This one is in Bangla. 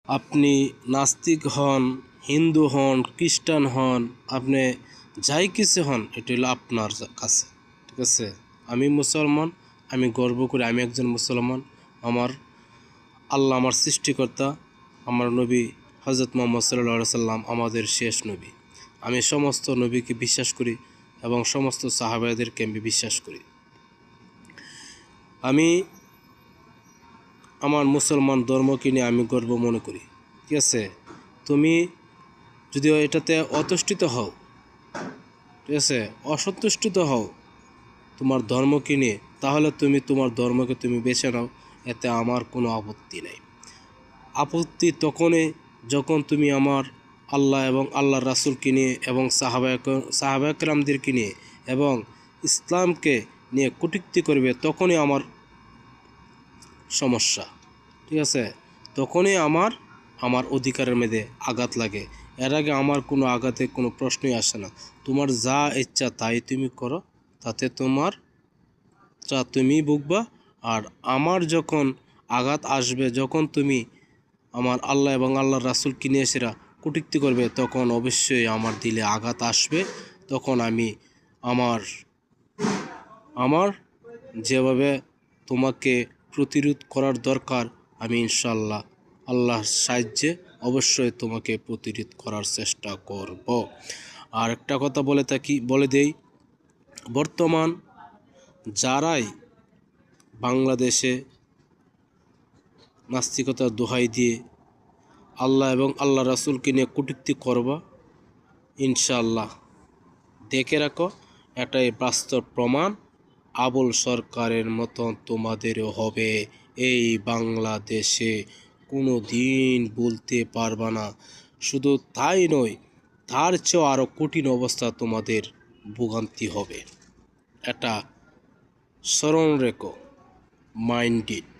আপনি নাস্তিক হন, হিন্দু হন, খ্রিস্টান হন, আপনি যাই কিছু হন, এটা হলো আপনার কাছে, ঠিক আছে? আমি মুসলমান, আমি গর্ব করি আমি একজন মুসলমান। আমার আল্লাহ আমার সৃষ্টিকর্তা, আমার নবী হজরত মুহাম্মদ সাল্লাল্লাহু আলাইহি সাল্লাম আমাদের শেষ নবী। আমি সমস্ত নবীকে বিশ্বাস করি এবং সমস্ত সাহাবাদেরকে আমি বিশ্বাস করি। আমি আমার মুসলমান ধর্মকে নিয়ে আমি গর্ব মনে করি, ঠিক আছে? তুমি যদিও এটাতে অতুষ্টিত হও, ঠিক আছে, অসন্তুষ্টিত হও তোমার ধর্মকে নিয়ে, তাহলে তুমি তোমার ধর্মকে তুমি বেছে নাও, এতে আমার কোনো আপত্তি নেই। আপত্তি তখনই যখন তুমি আমার আল্লাহ এবং আল্লাহর রাসূলকে নিয়ে এবং সাহাবা একরামদেরকে নিয়ে এবং ইসলামকে নিয়ে কটূক্তি করবে, তখনই আমার সমস্যা, ঠিক আছে? তখনই আমার অধিকারের মধ্যে আঘাত লাগে। এর আগে আমার কোনো আঘাতে কোনো প্রশ্নই আসে না। তোমার যা ইচ্ছা তাই তুমি করো, তাতে তোমার যা তুমি ভুগবা। আর আমার যখন আঘাত আসবে, যখন তুমি আমার আল্লাহ এবং আল্লাহর রাসূলকে নিয়ে সেরা কটূক্তি করবে, তখন অবশ্যই আমার দিলে আঘাত আসবে। তখন আমি আমার আমার যেভাবে তোমাকে প্রতিরোধ করার দরকার, আমি ইনশাআল্লাহ আল্লাহর সাহায্যে অবশ্যই তোমাকে প্রতিরোধ করার চেষ্টা করব। আর একটা কথা বলে দেই, বর্তমান যারাই বাংলাদেশে নাস্তিকতার দোহাই দিয়ে আল্লাহ এবং আল্লাহ রাসূলকে নিয়ে কটূক্তি করবা, ইনশাআল্লাহ দেখে রাখো, এটাই বাস্তব প্রমাণ। আবুল সরকারের মতন তোমাদেরও হবে এই বাংলাদেশে, কোনো দিন বলতে পারবা না। শুধু তাই নয়, তার চেয়েও আরও কঠিন অবস্থা তোমাদের ভোগান্তি হবে। এটা স্মরণ রেখো, মাইন্ড ইট।